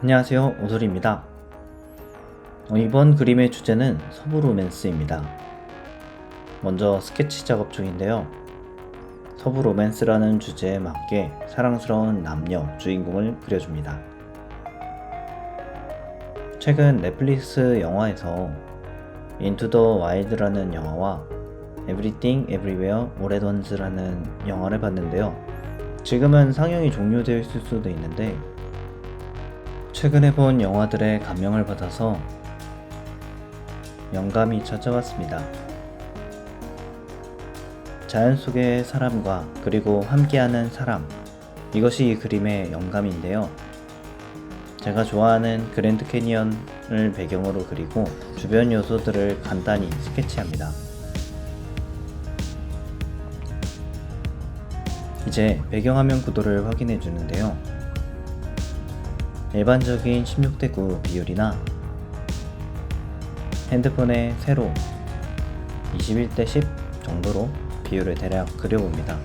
안녕하세요, 오솔입니다. 이번 그림의 주제는 서부 로맨스입니다. 먼저 스케치 작업 중인데요. 서부 로맨스라는 주제에 맞게 사랑스러운 남녀 주인공을 그려줍니다. 최근 넷플릭스 영화에서 인투 더 와일드라는 영화와 에브리띵 에브리웨어 올 앳 원스라는 영화를 봤는데요. 지금은 상영이 종료되어 있을 수도 있는데 최근에 본 영화들의 감명을 받아서 영감이 찾아왔습니다. 자연 속의 사람과 그리고 함께하는 사람, 이것이 이 그림의 영감인데요. 제가 좋아하는 그랜드 캐니언을 배경으로 그리고 주변 요소들을 간단히 스케치합니다. 이제 배경화면 구도를 확인해 주는데요. 일반적인 16:9 비율이나 핸드폰의 세로 21:10 정도로 비율을 대략 그려봅니다.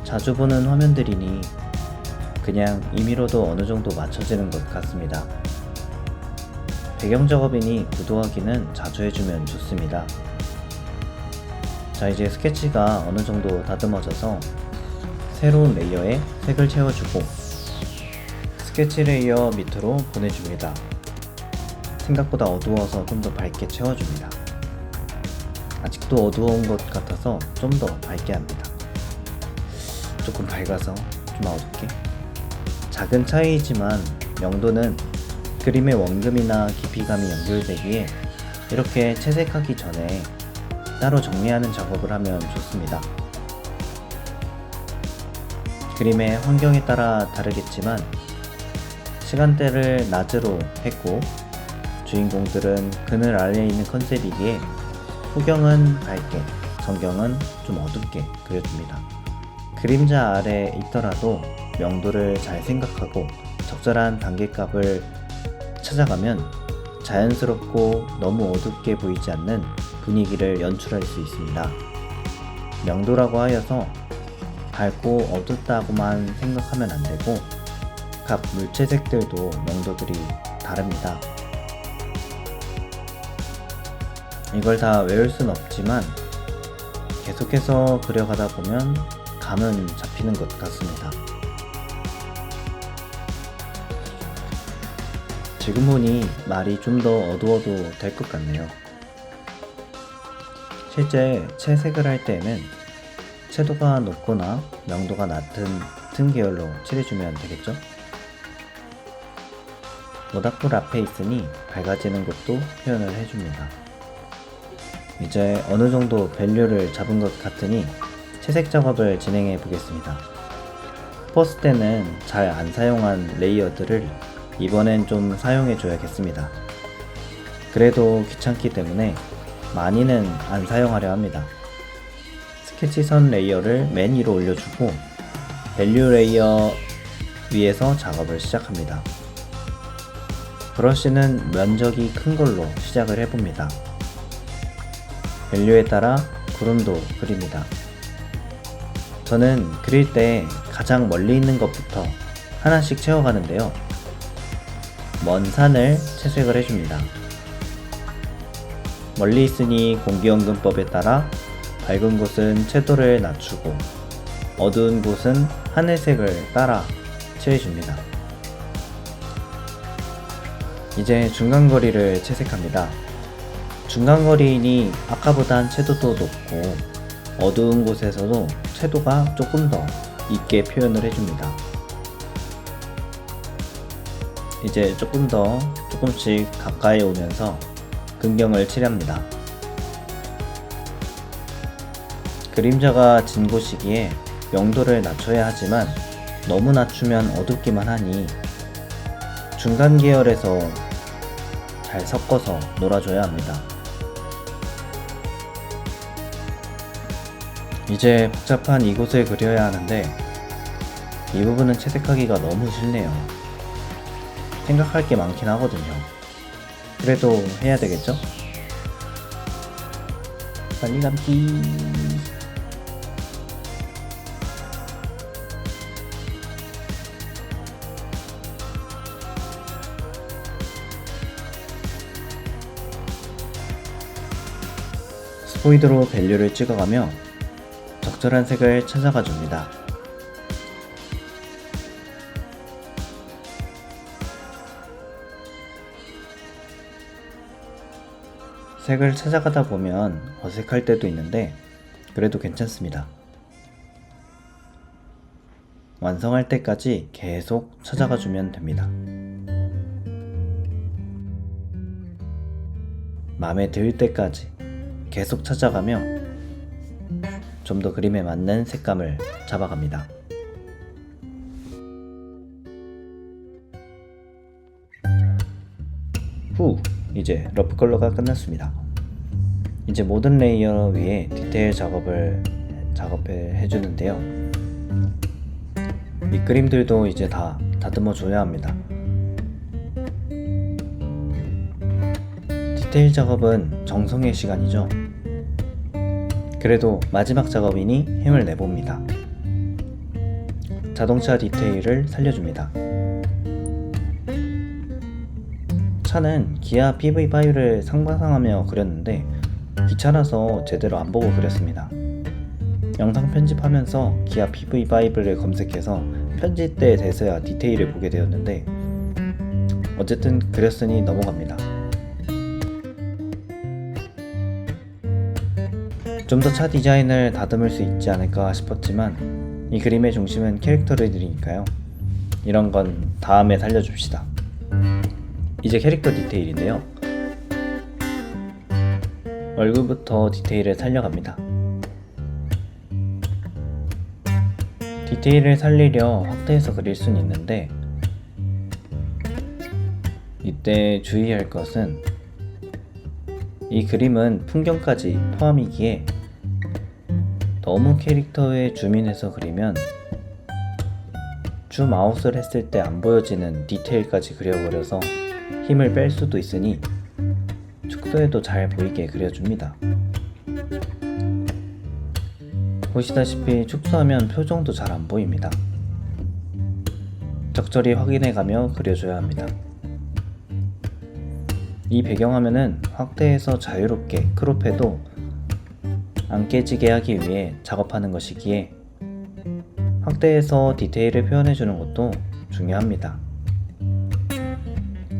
자주 보는 화면들이니 그냥 임의로도 어느 정도 맞춰지는 것 같습니다. 배경 작업이니 구도화기는 자주 해주면 좋습니다. 자, 이제 스케치가 어느 정도 다듬어져서 새로운 레이어에 색을 채워주고 스케치 레이어 밑으로 보내줍니다. 생각보다 어두워서 좀 더 밝게 채워줍니다. 아직도 어두운 것 같아서 좀 더 밝게 합니다. 조금 밝아서 좀 어둡게. 작은 차이이지만 명도는 그림의 원금이나 깊이감이 연결되기에 이렇게 채색하기 전에 따로 정리하는 작업을 하면 좋습니다. 그림의 환경에 따라 다르겠지만 시간대를 낮으로 했고 주인공들은 그늘 아래에 있는 컨셉이기에 후경은 밝게, 전경은 좀 어둡게 그려줍니다. 그림자 아래에 있더라도 명도를 잘 생각하고 적절한 단계값을 찾아가면 자연스럽고 너무 어둡게 보이지 않는 분위기를 연출할 수 있습니다. 명도라고 하여서 밝고 어둡다고만 생각하면 안 되고 각 물체색들도 명도들이 다릅니다. 이걸 다 외울 순 없지만 계속해서 그려가다 보면 감은 잡히는 것 같습니다. 지금 보니 말이 좀 더 어두워도 될 것 같네요. 실제 채색을 할 때에는 채도가 높거나 명도가 낮은 튼 계열로 칠해주면 되겠죠? 모닥불 앞에 있으니 밝아지는 것도 표현을 해줍니다. 이제 어느 정도 밸류를 잡은 것 같으니 채색 작업을 진행해 보겠습니다. 퍼스트 때는 잘 안 사용한 레이어들을 이번엔 좀 사용해 줘야겠습니다. 그래도 귀찮기 때문에 많이는 안 사용하려 합니다. 스케치선 레이어를 맨 위로 올려주고 밸류 레이어 위에서 작업을 시작합니다. 브러쉬는 면적이 큰 걸로 시작을 해봅니다. 밸류에 따라 구름도 그립니다. 저는 그릴 때 가장 멀리 있는 것부터 하나씩 채워가는데요. 먼 산을 채색을 해줍니다. 멀리 있으니 공기연금법에 따라 밝은 곳은 채도를 낮추고 어두운 곳은 하늘색을 따라 칠해줍니다. 이제 중간거리를 채색합니다. 중간거리이니 아까보단 채도도 높고 어두운 곳에서도 채도가 조금 더 있게 표현을 해줍니다. 이제 조금씩 가까이 오면서 근경을 칠합니다. 그림자가 진 곳이기에 명도를 낮춰야 하지만 너무 낮추면 어둡기만 하니 중간 계열에서 잘 섞어서 놀아줘야 합니다. 이제 복잡한 이곳을 그려야 하는데 이 부분은 채색하기가 너무 싫네요. 생각할 게 많긴 하거든요. 그래도 해야 되겠죠? 빨리 감기. 포이드로 밸류를 찍어가며 적절한 색을 찾아가 줍니다. 색을 찾아가다 보면 어색할 때도 있는데 그래도 괜찮습니다. 완성할 때까지 계속 찾아가 주면 됩니다. 마음에 들 때까지 계속 찾아가며 좀 더 그림에 맞는 색감을 잡아갑니다. 후! 이제 러프 컬러가 끝났습니다. 이제 모든 레이어 위에 디테일 작업을 해주는데요. 밑그림들도 이제 다 다듬어 줘야 합니다. 디테일 작업은 정성의 시간이죠. 그래도 마지막 작업이니 힘을 내봅니다. 자동차 디테일을 살려줍니다. 차는 기아 PV5를 상상하며 그렸는데 귀찮아서 제대로 안 보고 그렸습니다. 영상 편집하면서 기아 PV5를 검색해서 편집 때 돼서야 디테일을 보게 되었는데 어쨌든 그렸으니 넘어갑니다. 좀 더 차 디자인을 다듬을 수 있지 않을까 싶었지만 이 그림의 중심은 캐릭터들이니까요. 이런 건 다음에 살려줍시다. 이제 캐릭터 디테일인데요. 얼굴부터 디테일을 살려갑니다. 디테일을 살리려 확대해서 그릴 수는 있는데 이때 주의할 것은 이 그림은 풍경까지 포함이기에 너무 캐릭터에 줌인해서 그리면 줌아웃을 했을 때 안 보여지는 디테일까지 그려버려서 힘을 뺄 수도 있으니 축소해도 잘 보이게 그려줍니다. 보시다시피 축소하면 표정도 잘 안 보입니다. 적절히 확인해가며 그려줘야 합니다. 이 배경화면은 확대해서 자유롭게 크롭해도 안 깨지게 하기 위해 작업하는 것이기에 확대해서 디테일을 표현해주는 것도 중요합니다.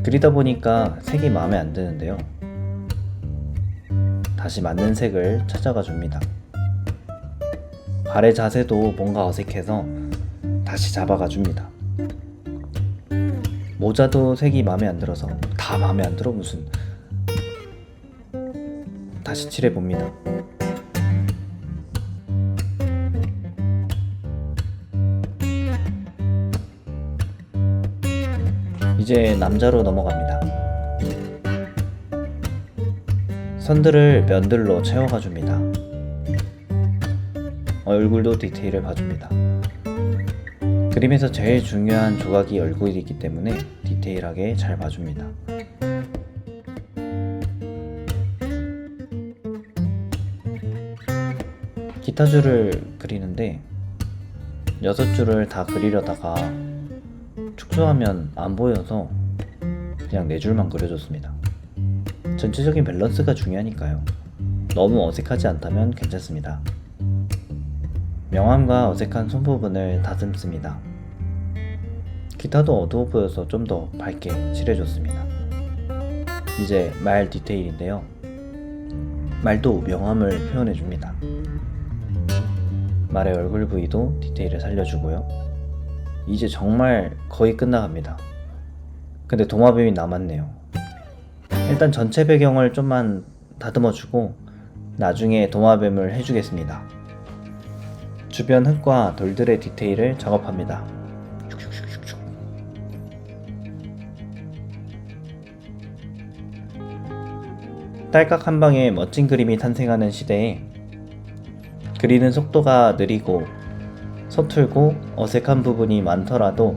그리다 보니까 색이 마음에 안 드는데요. 다시 맞는 색을 찾아가 줍니다. 발의 자세도 뭔가 어색해서 다시 잡아가 줍니다. 모자도 색이 마음에 안 들어서 다 마음에 안 들어 무슨 다시 칠해 봅니다. 이제 남자로 넘어갑니다. 선들을 면들로 채워가 줍니다. 얼굴도 디테일을 봐줍니다. 그림에서 제일 중요한 조각이 얼굴이기 때문에 디테일하게 잘 봐줍니다. 기타줄을 그리는데 6줄을 다 그리려다가 축소하면 안 보여서 그냥 4줄만 그려줬습니다. 전체적인 밸런스가 중요하니까요. 너무 어색하지 않다면 괜찮습니다. 명암과 어색한 손부분을 다듬습니다. 기타도 어두워 보여서 좀 더 밝게 칠해줬습니다. 이제 말 디테일인데요. 말도 명암을 표현해줍니다. 말의 얼굴 부위도 디테일을 살려주고요. 이제 정말 거의 끝나갑니다. 근데 도마뱀이 남았네요. 일단 전체 배경을 좀만 다듬어주고 나중에 도마뱀을 해주겠습니다. 주변 흙과 돌들의 디테일을 작업합니다. 딸깍 한 방에 멋진 그림이 탄생하는 시대에 그리는 속도가 느리고 서툴고 어색한 부분이 많더라도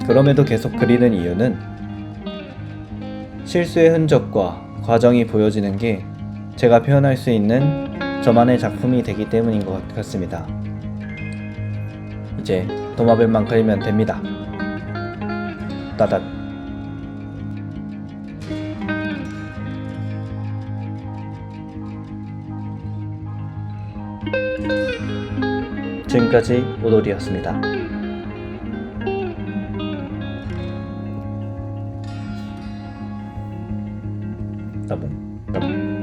그럼에도 계속 그리는 이유는 실수의 흔적과 과정이 보여지는 게 제가 표현할 수 있는 저만의 작품이 되기 때문인 것 같습니다. 이제 도마뱀만 그리면 됩니다. 따닥. 지금까지 오돌이었습니다. 따봉 따봉.